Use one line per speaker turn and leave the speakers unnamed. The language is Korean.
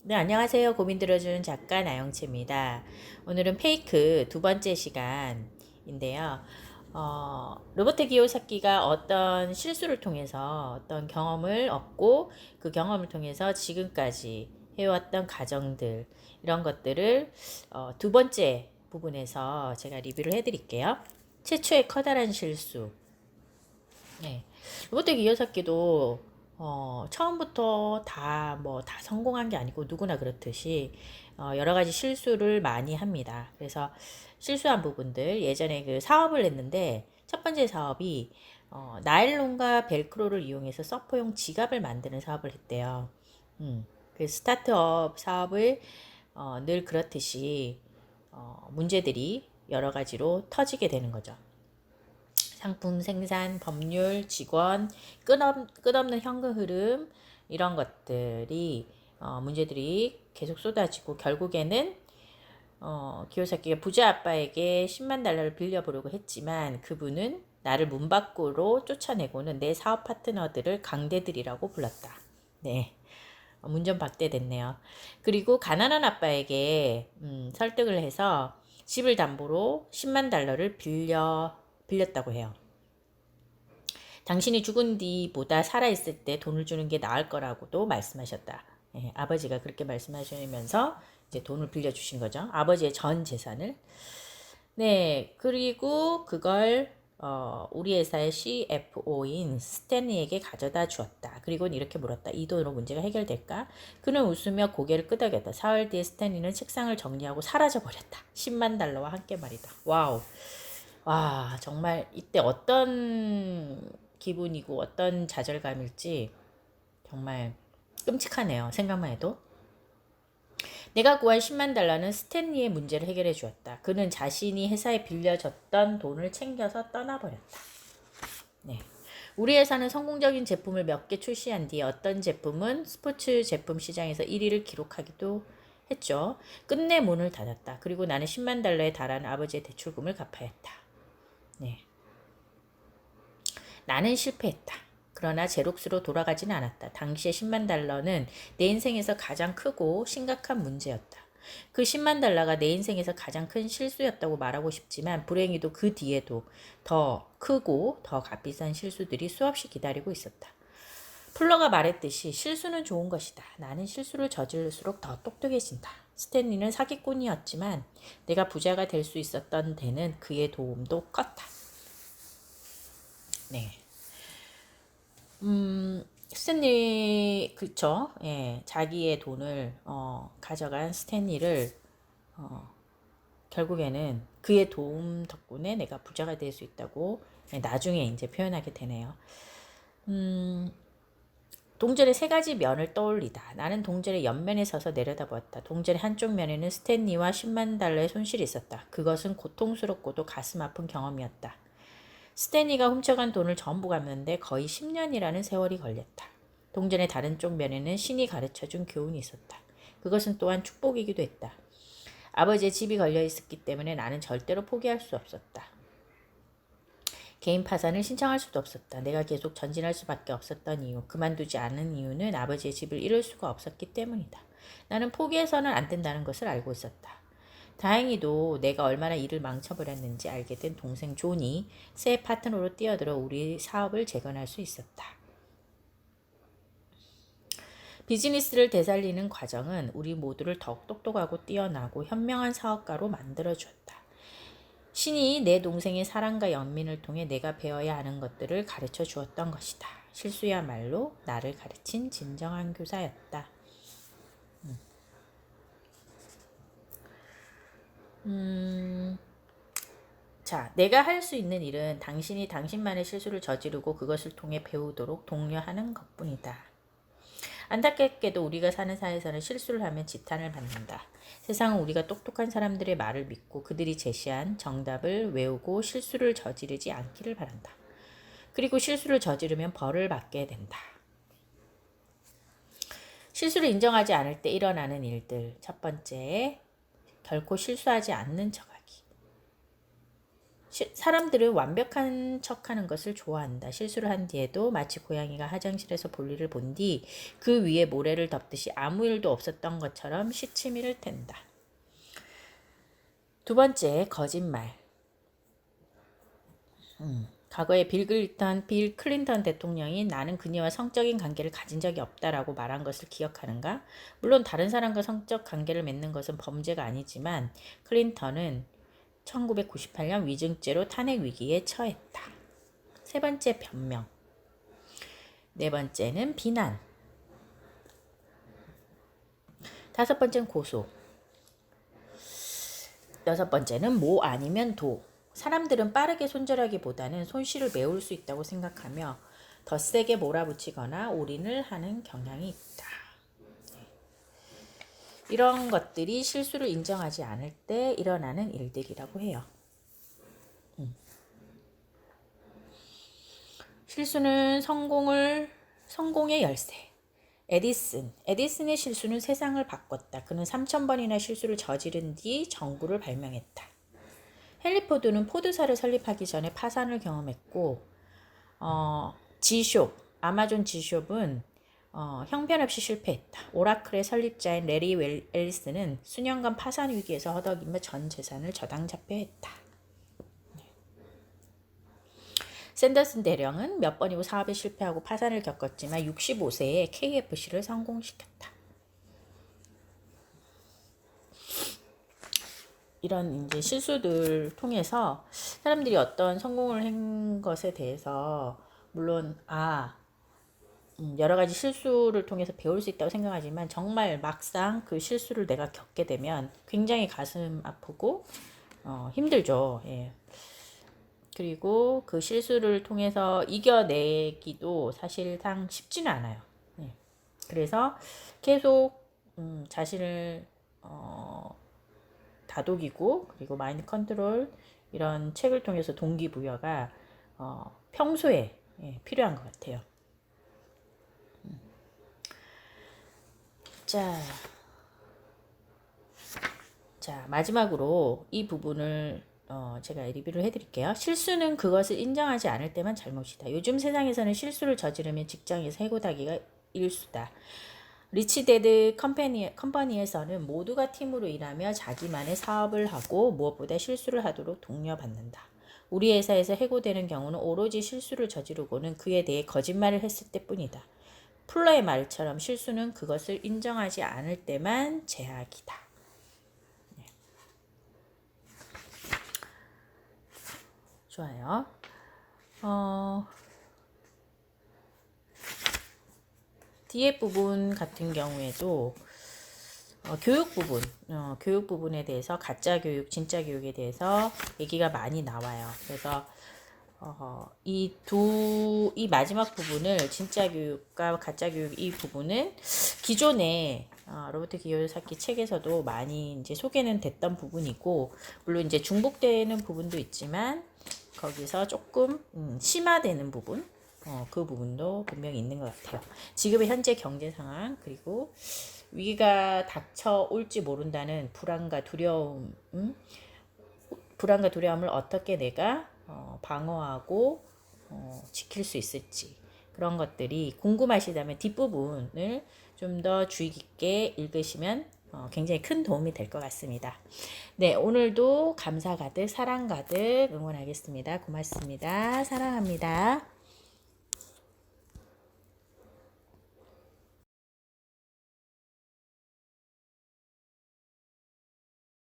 네, 안녕하세요. 고민 들어주는 작가 나영채입니다. 오늘은 페이크 두 번째 시간인데요. 로버트 기요사키가 어떤 실수를 통해서 어떤 경험을 얻고 그 경험을 통해서 지금까지 해왔던 과정들, 이런 것들을 두 번째 부분에서 제가 리뷰를 해드릴게요. 최초의 커다란 실수. 네. 로버트 기요사키도 처음부터 다 성공한 게 아니고 누구나 그렇듯이 여러 가지 실수를 많이 합니다. 그래서 실수한 부분들, 예전에 그 사업을 했는데 첫 번째 사업이 나일론과 벨크로를 이용해서 서퍼용 지갑을 만드는 사업을 했대요. 그 스타트업 사업을 늘 그렇듯이 문제들이 여러 가지로 터지게 되는 거죠. 상품 생산, 법률, 직원, 끝없는 현금 흐름, 이런 것들이 문제들이 계속 쏟아지고 결국에는 기요사키가 부자 아빠에게 10만 달러를 빌려보려고 했지만 그분은 나를 문 밖으로 쫓아내고는 내 사업 파트너들을 강대들이라고 불렀다. 네. 문전박대됐네요. 그리고 가난한 아빠에게 설득을 해서 집을 담보로 10만 달러를 빌렸다고 해요. 당신이 죽은 뒤보다 살아있을 때 돈을 주는 게 나을 거라고도 말씀하셨다. 예, 아버지가 그렇게 말씀하시면서 이제 돈을 빌려주신 거죠. 아버지의 전 재산을. 네, 그리고 그걸 우리 회사의 CFO인 스탠리에게 가져다 주었다. 그리고 이렇게 물었다. 이 돈으로 문제가 해결될까? 그는 웃으며 고개를 끄덕였다. 사흘 뒤에 스탠리는 책상을 정리하고 사라져버렸다. 10만 달러와 함께 말이다. 와우. 와, 정말 이때 어떤 기분이고 어떤 좌절감일지 정말 끔찍하네요. 생각만 해도. 내가 구한 10만 달러는 스탠리의 문제를 해결해 주었다. 그는 자신이 회사에 빌려줬던 돈을 챙겨서 떠나버렸다. 네. 우리 회사는 성공적인 제품을 몇 개 출시한 뒤에 어떤 제품은 스포츠 제품 시장에서 1위를 기록하기도 했죠. 끝내 문을 닫았다. 그리고 나는 10만 달러에 달하는 아버지의 대출금을 갚아야 했다. 네. 나는 실패했다. 그러나 제록스로 돌아가지는 않았다. 당시의 10만 달러는 내 인생에서 가장 크고 심각한 문제였다. 그 10만 달러가 내 인생에서 가장 큰 실수였다고 말하고 싶지만 불행히도 그 뒤에도 더 크고 더 값비싼 실수들이 수없이 기다리고 있었다. 플러가 말했듯이 실수는 좋은 것이다. 나는 실수를 저질를수록 더 똑똑해진다. 스탠리는 사기꾼이었지만 내가 부자가 될 수 있었던 데는 그의 도움도 컸다. 네. 스탠리, 그쵸. 예, 자기의 돈을, 가져간 스탠리를, 결국에는 그의 도움 덕분에 내가 부자가 될 수 있다고, 예, 나중에 이제 표현하게 되네요. 동전의 세 가지 면을 떠올리다. 나는 동전의 옆면에 서서 내려다보았다. 동전의 한쪽 면에는 스탠리와 10만 달러의 손실이 있었다. 그것은 고통스럽고도 가슴 아픈 경험이었다. 스탠리가 훔쳐간 돈을 전부 갚는데 거의 10년이라는 세월이 걸렸다. 동전의 다른 쪽 면에는 신이 가르쳐준 교훈이 있었다. 그것은 또한 축복이기도 했다. 아버지의 집이 걸려 있었기 때문에 나는 절대로 포기할 수 없었다. 개인 파산을 신청할 수도 없었다. 내가 계속 전진할 수밖에 없었던 이유, 그만두지 않은 이유는 아버지의 집을 잃을 수가 없었기 때문이다. 나는 포기해서는 안 된다는 것을 알고 있었다. 다행히도 내가 얼마나 일을 망쳐버렸는지 알게 된 동생 존이 새 파트너로 뛰어들어 우리 사업을 재건할 수 있었다. 비즈니스를 되살리는 과정은 우리 모두를 더욱 똑똑하고 뛰어나고 현명한 사업가로 만들어주었다. 신이 내 동생의 사랑과 연민을 통해 내가 배워야 하는 것들을 가르쳐 주었던 것이다. 실수야말로 나를 가르친 진정한 교사였다. 자, 내가 할 수 있는 일은 당신이 당신만의 실수를 저지르고 그것을 통해 배우도록 독려하는 것뿐이다. 안타깝게도 우리가 사는 사회에서는 실수를 하면 지탄을 받는다. 세상은 우리가 똑똑한 사람들의 말을 믿고 그들이 제시한 정답을 외우고 실수를 저지르지 않기를 바란다. 그리고 실수를 저지르면 벌을 받게 된다. 실수를 인정하지 않을 때 일어나는 일들. 첫 번째, 결코 실수하지 않는 척하기. 사람들은 완벽한 척하는 것을 좋아한다. 실수를 한 뒤에도 마치 고양이가 화장실에서 볼일을 본 뒤 그 위에 모래를 덮듯이 아무 일도 없었던 것처럼 시치미를 댄다. 두 번째, 거짓말. 과거에 빌 클린턴 대통령이 나는 그녀와 성적인 관계를 가진 적이 없다라고 말한 것을 기억하는가? 물론 다른 사람과 성적 관계를 맺는 것은 범죄가 아니지만 클린턴은 1998년 위증죄로 탄핵 위기에 처했다. 세 번째, 변명. 네 번째는 비난. 다섯 번째는 고소. 여섯 번째는 모 아니면 도. 사람들은 빠르게 손절하기보다는 손실을 메울 수 있다고 생각하며 더 세게 몰아붙이거나 올인을 하는 경향이 있다. 이런 것들이 실수를 인정하지 않을 때 일어나는 일들이라고 해요. 실수는 성공의 열쇠. 에디슨의 실수는 세상을 바꿨다. 그는 3,000번이나 실수를 저지른 뒤 전구를 발명했다. 헨리 포드는 포드사를 설립하기 전에 파산을 경험했고, 아마존 G숍은 형편없이 실패했다. 오라클의 설립자인 레리 앨리스는 수년간 파산 위기에서 허덕이며 전 재산을 저당자폐했다. 샌더슨 대령은 몇 번이고 사업에 실패하고 파산을 겪었지만 65세에 KFC를 성공시켰다. 이런 이제 실수들 통해서 사람들이 어떤 성공을 한 것에 대해서 물론 여러 가지 실수를 통해서 배울 수 있다고 생각하지만 정말 막상 그 실수를 내가 겪게 되면 굉장히 가슴 아프고 힘들죠. 예. 그리고 그 실수를 통해서 이겨내기도 사실상 쉽지는 않아요. 예. 그래서 계속 자신을 다독이고 그리고 마인드 컨트롤 이런 책을 통해서 동기부여가 평소에 필요한 것 같아요. 자, 마지막으로 이 부분을 제가 리뷰를 해드릴게요. 실수는 그것을 인정하지 않을 때만 잘못이다. 요즘 세상에서는 실수를 저지르면 직장에서 해고당기가 일수다. 리치데드 컴퍼니에서는 모두가 팀으로 일하며 자기만의 사업을 하고 무엇보다 실수를 하도록 독려받는다. 우리 회사에서 해고되는 경우는 오로지 실수를 저지르고는 그에 대해 거짓말을 했을 때뿐이다. 풀러의 말처럼 실수는 그것을 인정하지 않을 때만 제약이다. 네. 좋아요. 뒤에 부분 같은 경우에도 교육 부분에 대해서 가짜 교육, 진짜 교육에 대해서 얘기가 많이 나와요. 그래서 이 마지막 부분을 진짜 교육과 가짜 교육 이 부분은 기존에 로버트 기요사키 책에서도 많이 이제 소개는 됐던 부분이고 물론 이제 중복되는 부분도 있지만 거기서 조금 심화되는 부분 그 부분도 분명히 있는 것 같아요. 지금의 현재 경제 상황 그리고 위기가 닥쳐올지 모른다는 불안과 두려움을 어떻게 내가 방어하고 지킬 수 있을지 그런 것들이 궁금하시다면 뒷부분을 좀 더 주의 깊게 읽으시면 굉장히 큰 도움이 될 것 같습니다. 네, 오늘도 감사 가득 사랑 가득 응원하겠습니다. 고맙습니다. 사랑합니다.